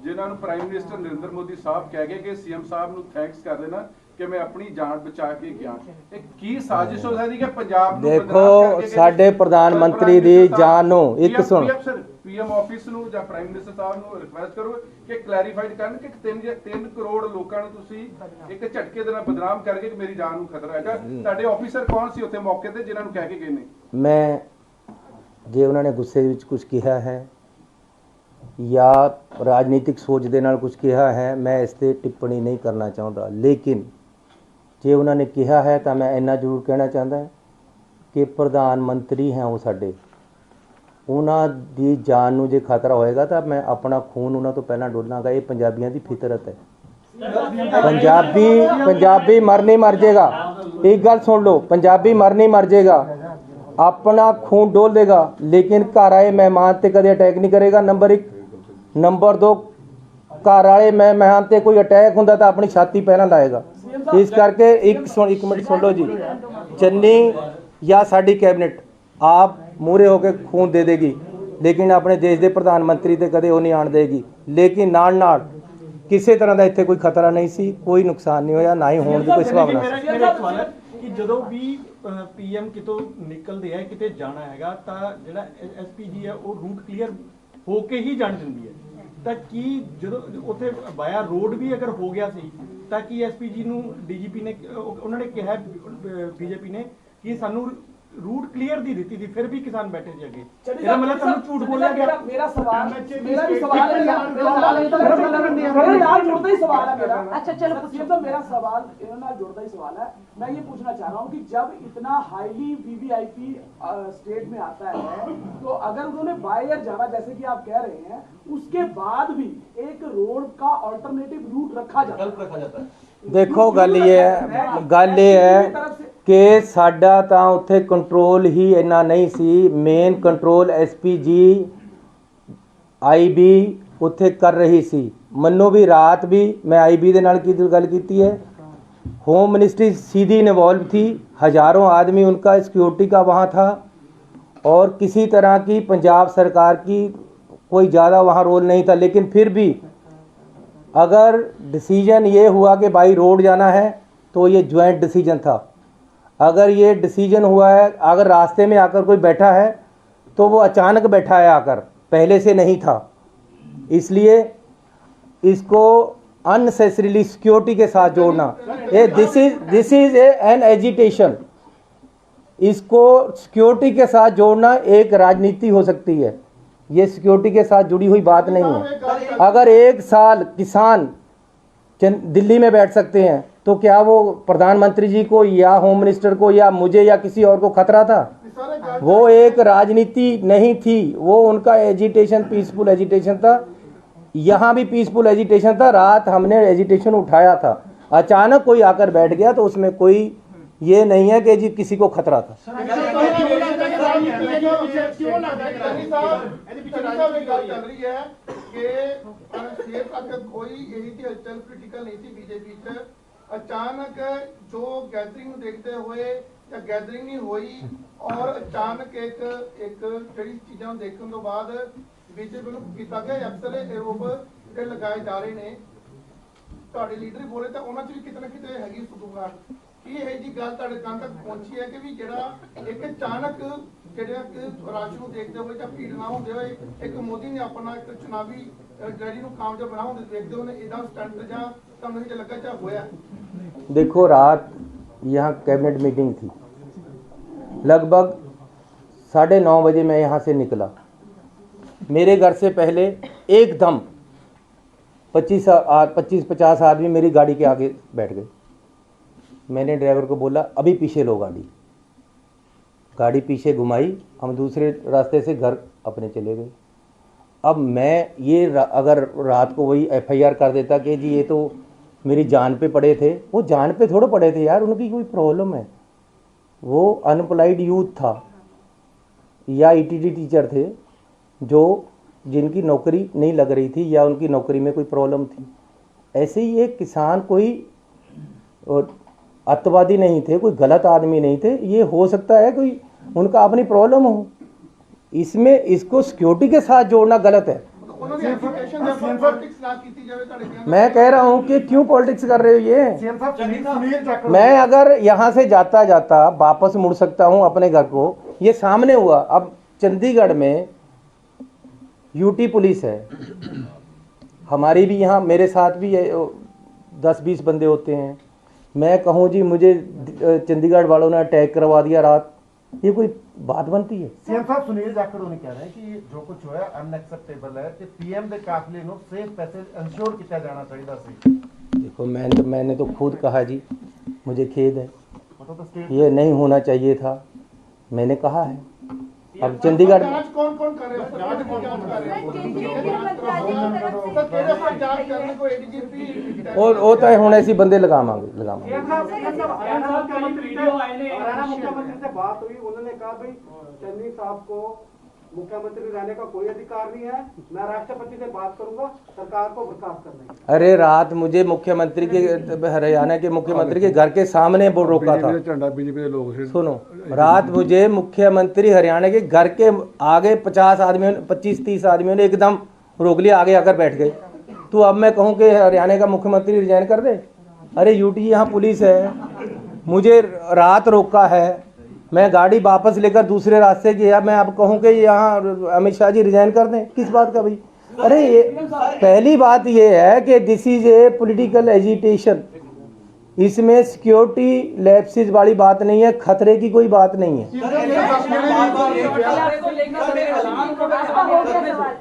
Speaker 2: ਜਿਨ੍ਹਾਂ ਨੂੰ ਪ੍ਰਾਈਮ ਮਿਨਿਸਟਰ ਨਰਿੰਦਰ ਮੋਦੀ ਸਾਹਿਬ ਕਹਿ ਗਏ ਕਿ ਸੀਐਮ ਸਾਹਿਬ ਨੂੰ ਥੈਂਕਸ ਕਰ ਦੇਣਾ ਕਿ मैं अपनी जान बचा के गया? एक की साजिश हो सकती है कि पंजाब ਨੂੰ
Speaker 1: देखो ਸਾਡੇ प्रधानमंत्री दी जान ਨੂੰ ਇੱਕ ਸੁਣ,
Speaker 2: पीएम ऑफिस ਨੂੰ ਜਾਂ ਪ੍ਰਾਈਮ ਮਿਨਿਸਟਰ ਸਾਹਿਬ ਨੂੰ ਰਿਕੁਐਸਟ ਕਰੋ ਕਿ ਕਲੈਰੀਫਾਈਡ ਕਰਨ ਕਿ 3 ਕਰੋੜ ਲੋਕਾਂ ਨੂੰ ਤੁਸੀਂ ਇੱਕ ਝਟਕੇ ਦੇ ਨਾਲ ਬਦਨਾਮ ਕਰਕੇ ਕਿ ਮੇਰੀ ਜਾਨ ਨੂੰ ਖਤਰਾ ਹੈਗਾ। ਤੁਹਾਡੇ ਆਫੀਸਰ ਕੌਣ ਸੀ ਉੱਥੇ ਮੌਕੇ ਤੇ ਜਿਨ੍ਹਾਂ ਨੂੰ ਕਹਿ ਕੇ ਗਏ ਨੇ?
Speaker 1: ਮੈਂ ਜੇ ਉਹਨਾਂ ਨੇ ਗੁੱਸੇ ਵਿੱਚ ਕੁਝ ਕਿਹਾ ਹੈ ਜਾਂ ਰਾਜਨੀਤਿਕ ਸੋਚ ਦੇ ਨਾਲ ਕੁਝ ਕਿਹਾ ਹੈ, ਮੈਂ ਇਸ ਤੇ ਟਿੱਪਣੀ ਨਹੀਂ ਕਰਨਾ ਚਾਹੁੰਦਾ, ਲੇਕਿਨ ਜੇ ਉਹਨਾਂ ਨੇ ਕਿਹਾ ਹੈ ਤਾਂ ਮੈਂ ਇੰਨਾ ਜ਼ਰੂਰ ਕਹਿਣਾ ਚਾਹੁੰਦਾ ਕਿ ਪ੍ਰਧਾਨ ਮੰਤਰੀ ਹੈ ਉਹ ਸਾਡੇ, ਉਹਨਾਂ ਦੀ ਜਾਨ ਨੂੰ ਜੇ ਖਤਰਾ ਹੋਏਗਾ ਤਾਂ ਮੈਂ ਆਪਣਾ ਖੂਨ ਉਹਨਾਂ ਤੋਂ ਪਹਿਲਾਂ ਡੋਲਾਂਗਾ। ਇਹ ਪੰਜਾਬੀਆਂ ਦੀ ਫਿਤਰਤ ਹੈ। ਪੰਜਾਬੀ ਮਰ ਨਹੀਂ ਮਰ ਜਾਏਗਾ, ਇੱਕ ਗੱਲ ਸੁਣ ਲਓ, ਪੰਜਾਬੀ ਮਰ ਨਹੀਂ ਮਰ ਜਾਏਗਾ, अपना खून डोल देगा, लेकिन घर आए मेहमान ते कदे अटैक नहीं करेगा। नंबर 1, नंबर 2, घर आए मेहमान ते कोई अटैक होंदा तो अपनी छाती पहला लाएगा। इस करके एक मिनट सुन लो जी, चन्नी या साडी कैबिनेट आप मूरे होकर खून दे देगी, लेकिन अपने देश के प्रधानमंत्री ते कदे वो नहीं आण देगी। लेकिन नाल किसी तरह का इत्थे कोई खतरा नहीं सी, कोई नुकसान नहीं होया, ना ही होने की कोई संभावना।
Speaker 5: कि ਜਦੋਂ ਵੀ ਪੀਐਮ ਕਿਤੋਂ ਨਿਕਲਦੇ ਆ ਕਿਤੇ ਜਾਣਾ ਹੈਗਾ ਤਾਂ ਜਿਹੜਾ ਐਸਪੀਜੀ ਹੈ ਉਹ ਰੂਟ ਕਲੀਅਰ ਹੋ ਕੇ ਹੀ ਜਾਣ ਦਿੰਦੀ ਹੈ, ਤਾਂ ਕੀ ਜਦੋਂ ਉੱਥੇ ਬਾਇਆ ਰੋਡ ਵੀ ਅਗਰ ਹੋ ਗਿਆ ਸੀ ਤਾਂ ਕੀ ਐਸਪੀਜੀ ਨੂੰ ਡੀਜੀਪੀ ਨੇ ਉਹਨਾਂ ਨੇ ਕਿਹਾ ਬੀਜੇਪੀ ਨੇ ਕਿ ਸਾਨੂੰ रूट क्लियर दी दी थी, फिर भी किसान बैठे थे अगे।
Speaker 6: चलिए,
Speaker 5: ਇਹਦਾ ਮਤਲਬ ਤੁਹਾਨੂੰ ਝੂਠ ਬੋਲਿਆ ਗਿਆ।
Speaker 6: मेरा सवाल मेरा भी सवाल है यार, मेरा नाल जुड़ता ही सवाल है मेरा।
Speaker 7: अच्छा चलो
Speaker 6: ये तो मेरा सवाल इन्होंने जुड़ता ही सवाल है। मैं ये पूछना चाह रहा हूँ कि जब इतना हाईली वीवीआईपी स्टेट में आता है तो अगर उन्होंने बाय एयर जाना जैसे कि आप कह रहे हैं, उसके बाद भी एक रोड का अल्टरनेटिव रूट रखा जाता है।
Speaker 1: देखो गल ये है कि साडा ਤਾਂ ਉੱਥੇ ਕੰਟਰੋਲ ਹੀ ਇੰਨਾ ਨਹੀਂ ਸੀ। ਮੇਨ ਕੰਟਰੋਲ ਐਸਪੀਜੀ ਆਈਬੀ ਉੱਥੇ ਕਰ ਰਹੀ ਸੀ। ਮੰਨੋ ਵੀ ਰਾਤ भी मैं आईबी ਦੇ ਨਾਲ की ਗੱਲ ਕੀਤੀ है। होम मिनिस्ट्री सीधी इन्वॉल्व थी, हज़ारों आदमी उनका सिक्योरिटी का वहाँ था और किसी तरह की पंजाब सरकार की कोई ज़्यादा वहाँ रोल नहीं था। लेकिन फिर भी अगर डिसीजन ये हुआ कि भाई रोड जाना है तो ये ज्वाइंट डिसीजन था। अगर ये डिसीजन हुआ है, अगर रास्ते में आकर कोई बैठा है तो वो अचानक बैठा है आकर, पहले से नहीं था। इसलिए इसको अननेसेसरीली सिक्योरिटी के साथ जोड़ना, ये दिस इज एन एजिटेशन। इसको सिक्योरिटी के साथ जोड़ना एक राजनीति हो सकती है, ये सिक्योरिटी के साथ जुड़ी हुई बात नहीं है। अगर एक साल किसान दिल्ली में बैठ सकते हैं तो क्या वो प्रधानमंत्री जी को या होम मिनिस्टर को या मुझे या किसी और को खतरा था? वो एक राजनीति नहीं थी, वो उनका एजिटेशन पीसफुल एजिटेशन था। यहाँ भी पीसफुल एजिटेशन था। रात हमने एजिटेशन उठाया था, अचानक कोई आकर बैठ गया तो उसमें कोई ये नहीं है कि जी किसी को खतरा था।
Speaker 8: अचानक जो गैदरिंग देखते हुए या गैदरिंग नहीं हुई और अचानक एक जड़ी चीज़ों देखने तो बाद बीजेपी ਨੂੰ ਕੀਤਾ ਗਿਆ ਅਕਸਰ ਆਰੋਪ ਜਿਹੜੇ ਲਗਾਏ ਜਾ ਰਹੇ ਨੇ। ਤੁਹਾਡੇ ਲੀਡਰ ਬੋਲੇ ਤਾਂ ਉਹਨਾਂ 'ਚ ਵੀ ਕਿਤੇ ਨਾ ਕਿਤੇ ਹੈਗੀ ਸੁਦੂਗਾਰ। ਕੀ ਇਹ ਜੀ ਗੱਲ ਤੁਹਾਡੇ ਕੰਨ ਤੱਕ ਪਹੁੰਚੀ ਹੈ ਕਿ ਵੀ ਜਿਹੜਾ ਇੱਕ ਅਚਾਨਕ ਜਿਹੜਾ ਕਿ ਰਾਸ਼ ਨੂੰ ਦੇਖਦੇ ਹੋਏ ਜਾਂ ਭੀੜ ਨਾ ਹੁੰਦੇ ਹੋਏ ਇੱਕ ਮੋਦੀ ਨੇ ਆਪਣਾ ਇੱਕ ਚੁਣਾਵੀ ਰੈਲੀ ਨੂੰ ਕਾਮਯਾਬ ਬਣਾਉਣ ਦੇ ਦੇਖਦੇ ਹੋਏ ਇਹਦਾ ਸਟੰਟ ਜਾਂ ਤੁਹਾਨੂੰ ਇਹ ਲੱਗਾ ਜਾਂ ਹੋਇਆ?
Speaker 1: देखो रात यहाँ कैबिनेट मीटिंग थी, लगभग 9:30 बजे मैं यहाँ से निकला। मेरे घर से पहले एकदम 25-50 आदमी मेरी गाड़ी के आगे बैठ गए। मैंने ड्राइवर को बोला अभी पीछे लो गाड़ी। गाड़ी पीछे घुमाई, हम दूसरे रास्ते से घर अपने चले गए। अब मैं ये अगर रात को वही FIR कर देता कि जी ये तो मेरी जान पे पड़े थे, वो जान पे थोड़े पड़े थे यार, उनकी कोई प्रॉब्लम है। वो अनएम्प्लॉयड यूथ था या ETD टीचर थे जो जिनकी नौकरी नहीं लग रही थी या उनकी नौकरी में कोई प्रॉब्लम थी। ऐसे ही एक किसान कोई अत्यावादी नहीं थे, कोई गलत आदमी नहीं थे। ये हो सकता है कोई उनका अपनी प्रॉब्लम हो, इसमें इसको सिक्योरिटी के साथ जोड़ना गलत है। मैं कह रहा हूँ कि क्यों पॉलिटिक्स कर रहे हो ये? मैं अगर यहाँ से जाता जाता वापस मुड़ सकता हूँ अपने घर को, ये सामने हुआ। अब चंडीगढ़ में यूटी पुलिस है, हमारी भी यहाँ मेरे साथ भी 10-20 बंदे होते हैं। मैं कहूँ जी मुझे चंडीगढ़ वालों ने अटैक करवा दिया रात, ये कोई बात बनती है?
Speaker 3: सीएम साहब सुनील जाखड़ ने कह रहे हैं कि जो कुछ होया अनएक्सेप्टेबल है कि पीएम ਦੇ ਕਾਫਲੇ ਨੂੰ सेफ पैसेज इंश्योर किया जाना चाहिए ਸੀ।
Speaker 1: देखो मैंने तो खुद कहा जी, मुझे खेद है, ये नहीं होना चाहिए था, मैंने कहा है। अब चंडीगढ़
Speaker 8: कौन कौन कर रहे हैं?
Speaker 1: वो तो ਹੁਣ ਅਸੀਂ ਬੰਦੇ ਲਗਾਵਾਂਗੇ।
Speaker 6: मुख्यमंत्री से बात हुई, उन्होंने कहा भाई चन्नी साहब को मुख्यमंत्री रहने का कोई अधिकार नहीं है, मैं राष्ट्रपति से बात करूंगा सरकार को बर्खास्त करने की।
Speaker 1: अरे रात मुझे मुख्यमंत्री के हरियाणा के मुख्यमंत्री के घर के सामने वो रोका था। सुनो, रात मुझे मुख्यमंत्री हरियाणा के घर के आगे 50 आदमियों 25-30 आदमियों ने एकदम रोक लिया, आगे आकर बैठ गए। तो अब मैं कहूँ कि हरियाणा का मुख्यमंत्री रिजाइन कर दे? अरे यूटी यहाँ पुलिस है, मुझे रात रोका है, मैं गाड़ी वापस लेकर दूसरे रास्ते गया, मैं अब कहूँ कि यहाँ अमित शाह जी रिजाइन कर दें? किस बात का भाई? अरे ये पहली बात ये है कि this is a political agitation. इसमें सिक्योरिटी लैप्सेज वाली बात नहीं है, खतरे की कोई बात नहीं है।
Speaker 7: सर, एक सवाल।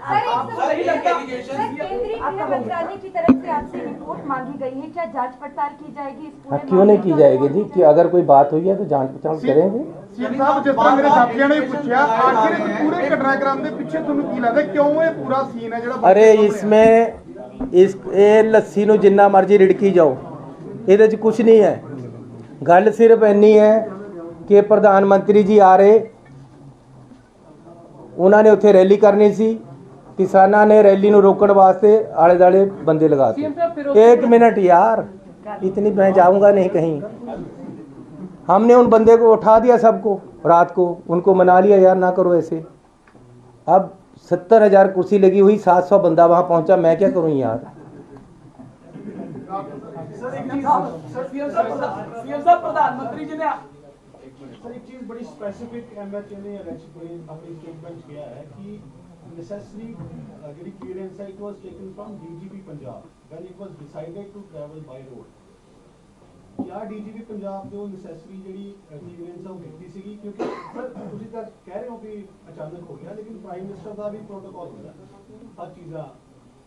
Speaker 7: केंद्रीय गृह मंत्रालय की तरफ से आपसे रिपोर्ट मांगी गई है, क्या जांच पड़ताल की जाएगी इस पूरे
Speaker 1: क्यों नहीं की जाएगी जी? कि अगर कोई बात हुई है तो जांच पड़ताल करेंगे।
Speaker 8: ਸੀਐਮ ਸਾਹਿਬ ਜਿਸ ਤਰ੍ਹਾਂ ਮੇਰੇ ਸਾਥੀਆਂ ਨੇ ਪੁੱਛਿਆ ਆਖਿਰ ਇਸ ਪੂਰੇ ਘਟਨਾਕ੍ਰਮ ਦੇ ਪਿੱਛੇ ਤੁਹਾਨੂੰ ਕੀ ਲੱਗਦਾ ਕਿਉਂ ਇਹ ਪੂਰਾ ਸੀਨ ਹੈ ਜਿਹੜਾ
Speaker 1: अरे इसमें ਇਹ ਲੱਸੀ ਨੂੰ ਜਿੰਨਾ ਮਰਜ਼ੀ ਰਿੜਕੀ ਜਾਓ, ਇਹਦੇ 'ਚ ਕੁਝ ਨਹੀਂ ਹੈ। ਗੱਲ ਸਿਰਫ ਇੰਨੀ ਹੈ ਕਿ ਪ੍ਰਧਾਨ ਮੰਤਰੀ ਜੀ ਆ ਰਹੇ, ਉਹਨਾਂ ਨੇ ਉੱਥੇ ਰੈਲੀ ਕਰਨੀ ਸੀ, किसाना ने रैली ਨੂੰ रोकने वास्ते आले दाले बंदे लगाते। एक मिनट यार, इतनी मैं जाऊंगा नहीं कहीं। हमने उन बंदे को उठा दिया सबको रात को, उनको मना लिया यार ना करो ऐसे। अब 70,000 कुर्सी लगी हुई, 700 बंदा वहां पहुंचा, मैं क्या करूं यार।
Speaker 6: प्रधानमंत्री जी ने
Speaker 5: सर एक चीज बड़ी स्पेसिफिक एमएचए ने अपनी स्टेटमेंट किया है कि necessary ਜਿਹੜੀ clearance ਹੈ it was taken from DGP Punjab when it was decided to travel by road। क्या DGP Punjab ਨੇ ਉਹ necessary ਜਿਹੜੀ clearance ਹੈ ਉਹ ਕੀਤੀ ਸੀਗੀ? ਕਿਉਂਕਿ ਸਰ ਤੁਸੀਂ ਤਾਂ ਕਹਿ ਰਹੇ ਹੋ ਕਿ ਅਚਾਨਕ ਹੋ ਗਿਆ, ਲੇਕਿਨ ਪ੍ਰਾਈਮ ਮਿਨਿਸਟਰ ਦਾ ਵੀ ਪ੍ਰੋਟੋਕਾਲ ਹੁੰਦਾ ਹਰ ਚੀਜ਼ਾਂ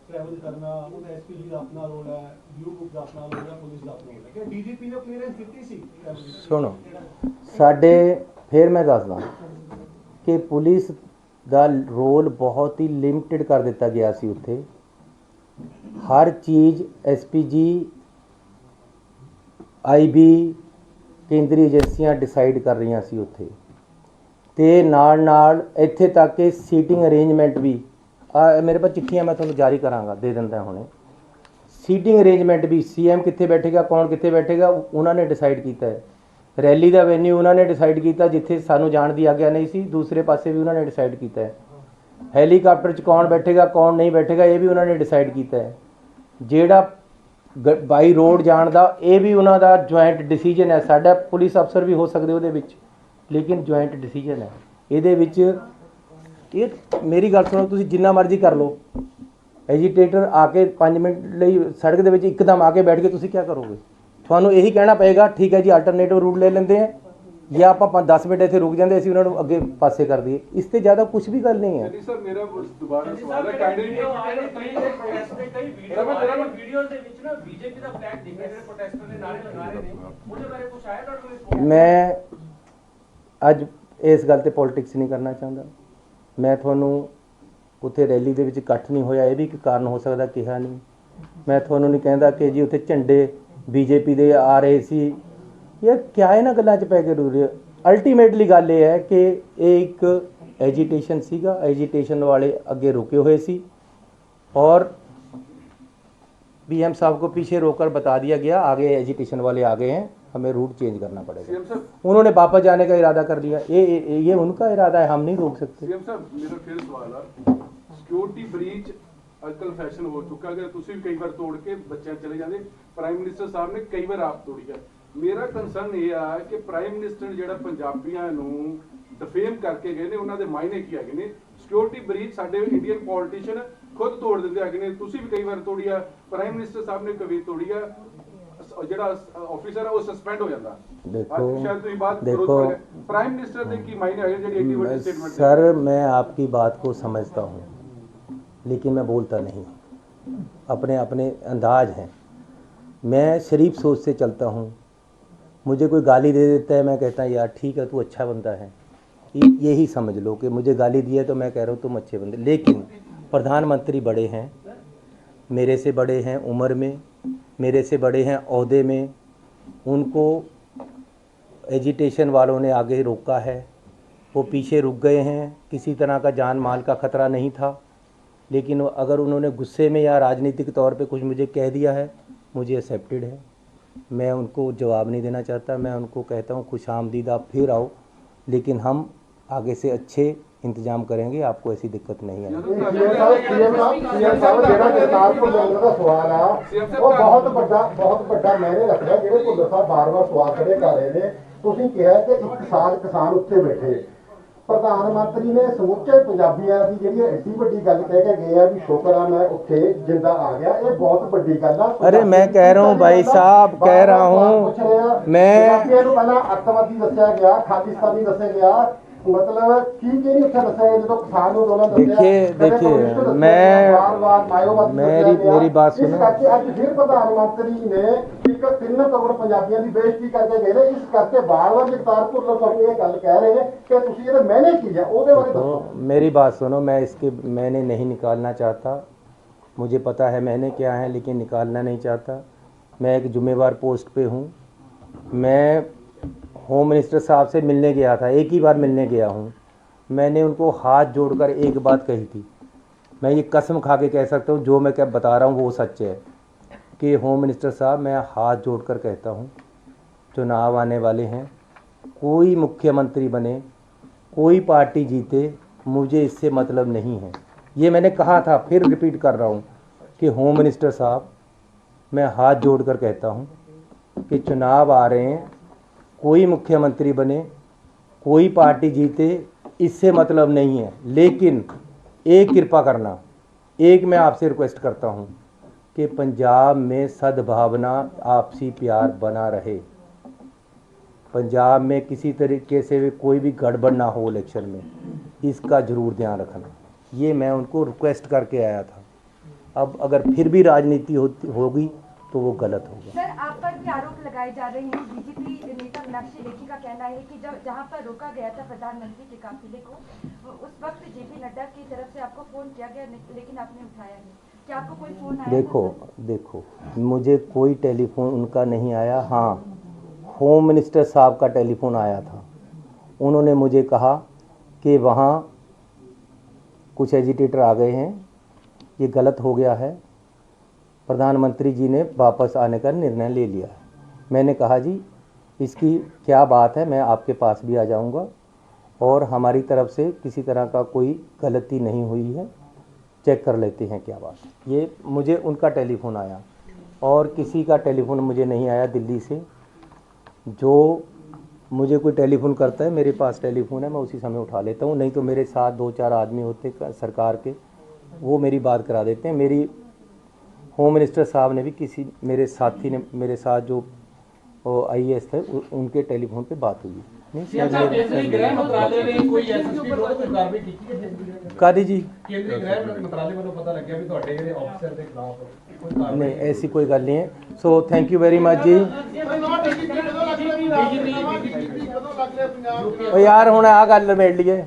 Speaker 5: ट्रैवल करना, ਉਹਦਾ ਐਸਪੀਜੀ ਦਾ ਆਪਣਾ ਰੋਲ ਹੈ, ਯੂ ਬੁੱਕ ਦਾ ਆਪਣਾ ਰੋਲ ਹੈ, ਪੁਲਿਸ ਦਾ ਆਪਣਾ ਰੋਲ ਹੈ। ਕਿ ਡੀਜੀਪੀ ਨੇ ਕਲੀਅਰੈਂਸ ਕੀਤੀ ਸੀ?
Speaker 1: ਸੁਣੋ, ਸਾਡੇ ਫਿਰ ਮੈਂ ਦੱਸਦਾ ਕਿ ਪੁਲਿਸ ਦਾ ਰੋਲ ਬਹੁਤ ਹੀ ਲਿਮਟਿਡ ਕਰ ਦਿੱਤਾ ਗਿਆ ਸੀ ਉੱਥੇ। ਹਰ ਚੀਜ਼ ਐਸਪੀਜੀ, ਆਈਬੀ, ਕੇਂਦਰੀ ਏਜੰਸੀਆਂ ਡਿਸਾਈਡ ਕਰ ਰਹੀਆਂ ਸੀ ਉੱਥੇ, ਤੇ ਨਾਲ ਨਾਲ ਇੱਥੇ ਤੱਕ ਕਿ ਸੀਟਿੰਗ ਅਰੇਂਜਮੈਂਟ ਵੀ मेरे पास चिट्ठियाँ मैं ਤੁਹਾਨੂੰ जारी करांगा, दे ਦਿੰਦਾ ਹੁਣੇ। सीटिंग अरेंजमेंट भी सीएम कितने बैठेगा, कौन कितने बैठेगा, उन्होंने डिसाइड किया है। रैली का वेन्यू उन्होंने डिसाइड किया, जिथे सानू जाण दी आग्या नहीं सी, दूसरे पासे भी उन्होंने डिसाइड किया है। हैलीकाप्टर च कौन बैठेगा कौन नहीं बैठेगा ये भी उन्होंने डिसाइड किया है। जेड़ा बाई रोड जाण दा ये भी उन्हों का जॉइंट डिसीजन है। साडा पुलिस अफसर भी हो सकते उहदे विच, लेकिन जॉइंट डिसीजन है ਇਹਦੇ ਵਿੱਚ। ਇਹ ਮੇਰੀ ਗੱਲ ਸੁਣੋ, ਤੁਸੀਂ ਜਿੰਨਾ ਮਰਜ਼ੀ ਕਰ ਲਓ, ਐਜੀਟੇਟਰ ਆ ਕੇ 5 ਮਿੰਟ ਲਈ ਸੜਕ ਦੇ ਵਿੱਚ ਇੱਕਦਮ ਆ ਕੇ ਬੈਠ ਕੇ ਤੁਸੀਂ ਕੀ ਕਰੋਗੇ? ਤੁਹਾਨੂੰ ਇਹੀ ਕਹਿਣਾ ਪਏਗਾ ਠੀਕ ਹੈ ਜੀ ਅਲਟਰਨੇਟਿਵ ਰੂਟ ਲੈ ਲੈਂਦੇ ਆ, ਜਾਂ ਆਪਾਂ 10 ਮਿੰਟ ਇੱਥੇ ਰੁਕ ਜਾਂਦੇ, ਅਸੀਂ ਉਹਨਾਂ ਨੂੰ ਅੱਗੇ ਪਾਸੇ ਕਰ ਦਈਏ। ਇਸ ਤੋਂ ਜ਼ਿਆਦਾ ਕੁਝ ਵੀ ਗੱਲ ਨਹੀਂ ਹੈ।
Speaker 2: ਸਰ ਮੇਰਾ ਦੁਬਾਰਾ ਸਵਾਲ ਹੈ, ਕਾਈਂਡਲੀ ਵੀਡੀਓਜ਼ ਦੇ ਵਿੱਚ ਨਾ ਬੀਜੇਪੀ ਦਾ ਫਲੈਗ ਦਿਖ ਰਿਹਾ, ਜਿਹੜੇ ਪ੍ਰੋਟੈਸਟਰ ਦੇ ਨਾਰੇ ਲਗਾ ਰਹੇ ਨੇ, ਉਹਦੇ ਬਾਰੇ ਕੁਝ ਆਇਆ ਤੁਹਾਡੇ ਕੋਲ?
Speaker 1: ਮੈਂ ਅੱਜ ਇਸ ਗੱਲ ਤੇ ਪੋਲਿਟਿਕਸ ਨਹੀਂ ਕਰਨਾ ਚਾਹੁੰਦਾ। ਮੈਂ ਤੁਹਾਨੂੰ ਉੱਥੇ ਰੈਲੀ ਦੇ ਵਿੱਚ ਇਕੱਠ ਨਹੀਂ ਹੋਇਆ, ਇਹ ਵੀ ਇੱਕ ਕਾਰਨ ਹੋ ਸਕਦਾ, ਕਿਹਾ ਨਹੀਂ। ਮੈਂ ਤੁਹਾਨੂੰ ਨਹੀਂ ਕਹਿੰਦਾ ਕਿ ਜੀ ਉੱਥੇ ਝੰਡੇ ਬੀਜੇਪੀ ਦੇ ਆ ਰਹੇ ਸੀ। ਇਹ ਕਿਆ ਇਹਨਾਂ ਗੱਲਾਂ 'ਚ ਪੈ ਕੇ ਰੁ ਰਹੇ? ਅਲਟੀਮੇਟਲੀ ਗੱਲ ਇਹ ਹੈ ਕਿ ਇਹ ਇੱਕ एजिटेशन सीगा, एजिटेशन वाले अगे रुके हुए सी और बीएम साहब को पीछे रोककर बता दिया गया आगे एजिटेशन वाले आ गए हैं, हमें रूट चेंज करना पड़ेगा। उन्होंने वापस जाने का इरादा कर लिया, ये उनका इरादा है, हम नहीं रोक सकते।
Speaker 2: सीएम साहब मेरा फिर सवाल है, सिक्योरिटी ब्रीच अजकल फैशन हो चुका है, तुम कई बार तोड़ के बच्चे चले जाते, प्राइम मिनिस्टर साहब ने कई बार आप तोड़ी है। मेरा कंसर्न ये है कि प्राइम मिनिस्टर जो पंजाबियों डिफेम करके गए ने, उन्होंने मायने की है ने सिक्योरिटी ब्रीच साडे इंडियन पॉलिटिशियन खुद तोड़ देंगे है ने, तुसी भी कई बार तोड़ी है, प्राइम मिनिस्टर साहब ने कभी तोड़ी है, ਜਿਹੜਾ ਆਫੀਸਰ ਹੈ ਉਹ ਸਸਪੈਂਡ ਹੋ ਜਾਂਦਾ।
Speaker 1: देखो
Speaker 2: शायद तो ये बात
Speaker 1: देखो
Speaker 2: प्राइम मिनिस्टर ने की मायने है ਜਿਹੜੀ ਐਡੀ ਵੱਡੀ स्टेटमेंट।
Speaker 1: सर मैं आपकी बात को समझता हूँ, लेकिन मैं बोलता नहीं, अपने अपने अंदाज हैं। मैं शरीफ सोच से चलता हूँ, मुझे कोई गाली दे देता है मैं कहता है यार ठीक है तू अच्छा बंदा है, यही समझ लो कि मुझे गाली दी है तो मैं कह रहा हूँ तुम अच्छे बंदे। लेकिन प्रधानमंत्री बड़े हैं, मेरे से बड़े हैं उम्र में, मेरे से बड़े हैं ओहदे में, उनको एजिटेशन वालों ने आगे रोका है, वो पीछे रुक गए हैं, किसी तरह का जान माल का ख़तरा नहीं था। लेकिन अगर उन्होंने गुस्से में या राजनीतिक तौर पे कुछ मुझे कह दिया है, मुझे एक्सेप्टेड है, मैं उनको जवाब नहीं देना चाहता। मैं उनको कहता हूँ खुश आमदीद, आप फिर आओ, लेकिन हम आगे से अच्छे इंतजाम करेंगे, आपको ऐसी दिक्कत नहीं आएगी।
Speaker 3: सवाल आ वो बहुत बड़ा मैंने रखा जो भुल्लर साहब बार बार सवाल खड़े कर रहे हैं। तुसीं कहा कि 1 साल किसान उत्थे बैठे, ਪ੍ਰਧਾਨ ਮੰਤਰੀ ਨੇ ਸਮੁੱਚੇ ਪੰਜਾਬੀਆਂ ਦੀ ਜਿਹੜੀ ਐਡੀ ਵੱਡੀ ਗੱਲ ਕਹਿ ਕੇ ਗਏ ਆ ਵੀ ਸ਼ੁਕਰ ਆ ਮੈਂ ਉੱਥੇ ਜਿੰਦਾ ਆ ਗਿਆ, ਇਹ ਬਹੁਤ ਵੱਡੀ ਗੱਲ ਆ।
Speaker 1: अरे मैं कह रहा हूँ भाई साहब, कह रहा हूँ मैं
Speaker 3: ਪੰਜਾਬੀਆਂ ਨੂੰ ਪਹਿਲਾਂ ਅੱਤਵਾਦੀ ਦੱਸਿਆ ਗਿਆ, ਖਾਲਿਸਤਾਨੀ ਦੱਸਿਆ ਗਿਆ, मतलब की नहीं उत्थे दस्या गया जो किसान आंदोलन
Speaker 1: देखिए मेरी बात सुनो।
Speaker 3: ਅੱਜ ਫਿਰ ਪ੍ਰਧਾਨ ਮੰਤਰੀ ਨੇ ਇੱਕ 3 ਕਰੋੜ ਪੰਜਾਬੀਆਂ ਦੀ ਬੇਇੱਜ਼ਤੀ ਕਰਕੇ ਗਏ ਨੇ, ਇਸ ਕਰਕੇ ਬਾਰ-ਬਾਰ ਜਗਤਾਰ ਭੁੱਲਰ ਤੁਹਾਨੂੰ ਇਹ ਗੱਲ ਕਹਿ ਰਹੇ ਨੇ ਕਿ ਤੁਸੀਂ ਇਹਦੇ मैंने की है ਉਹਦੇ ਬਾਰੇ ਦੱਸੋ।
Speaker 1: मेरी बात सुनो, मैं इसके मैंने नहीं निकालना चाहता, मुझे पता है मैंने क्या है, लेकिन निकालना नहीं चाहता। मैं एक जिम्मेवार पोस्ट पे हूँ। मैं होम मिनिस्टर साहब से मिलने गया था, एक ही बार मिलने गया हूँ। मैंने उनको हाथ जोड़कर एक बात कही थी, मैं ये कसम खा के कह सकता हूँ, जो मैं क्या बता रहा हूँ वो सच है कि होम मिनिस्टर साहब मैं हाथ जोड़कर कहता हूँ, चुनाव आने वाले हैं, कोई मुख्यमंत्री बने, कोई पार्टी जीते, मुझे इससे मतलब नहीं है। ये मैंने कहा था, फिर रिपीट कर रहा हूँ कि होम मिनिस्टर साहब मैं हाथ जोड़कर कहता हूँ कि चुनाव आ रहे हैं, कोई मुख्यमंत्री बने, कोई पार्टी जीते, इससे मतलब नहीं है। लेकिन एक कृपा करना, एक मैं आपसे रिक्वेस्ट करता हूँ कि पंजाब में सद्भावना, आपसी प्यार बना रहे। पंजाब में किसी तरीके से भी कोई भी गड़बड़ ना हो इलेक्शन में, इसका ज़रूर ध्यान रखना। ये मैं उनको रिक्वेस्ट करके आया था। अब अगर फिर भी राजनीति होगी तो वो गलत होगा।
Speaker 7: सर, आप पर भी आरोप लगाए जा रहे हैं। बीजेपी नेता मीनाक्षी लेखी का कहना है कि जब जहां पर रोका गया था प्रधानमंत्री के काफिले को, उस वक्त जेपी नड्डा की तरफ से आपको फोन किया गया, लेकिन आपने उठाया नहीं। क्या आपको कोई फोन आया?
Speaker 1: देखो मुझे कोई टेलीफोन उनका नहीं आया। हाँ, होम मिनिस्टर साहब का टेलीफोन आया था। उन्होंने मुझे कहा कि वहाँ कुछ एजिटेटर आ गए हैं, ये गलत हो गया है, प्रधानमंत्री जी ने वापस आने का निर्णय ले लिया है। मैंने कहा जी इसकी क्या बात है, मैं आपके पास भी आ जाऊंगा और हमारी तरफ से किसी तरह का कोई गलती नहीं हुई है, चेक कर लेते हैं क्या बात है। ये मुझे उनका टेलीफोन आया और किसी का टेलीफोन मुझे नहीं आया दिल्ली से। जो मुझे कोई टेलीफोन करता है, मेरे पास टेलीफोन है, मैं उसी समय उठा लेता हूँ, नहीं तो मेरे साथ 2-4 आदमी होते सरकार के, वो मेरी बात करा देते हैं। मेरी होम मिनिस्टर साहब ने भी किसी मेरे साथी ने मेरे साथ जो IAS थे उनके टेलीफोन पे बात हुई।
Speaker 4: गृह मंत्रालय ने कोई एसएसपी विरोध कोई कार्रवाई की है?
Speaker 1: कादी जी
Speaker 4: केंद्रीय गृह मंत्रालय वालों पता लग गया भी ਤੁਹਾਡੇ ਜਿਹੜੇ ਅਫਸਰ ਦੇ ਖਿਲਾਫ ਕੋਈ ਕਾਰਵਾਈ
Speaker 1: नहीं, ऐसी कोई गल नहीं है। So thank you very much जी। ओ यार हुण आ गल निबेड़ लईए।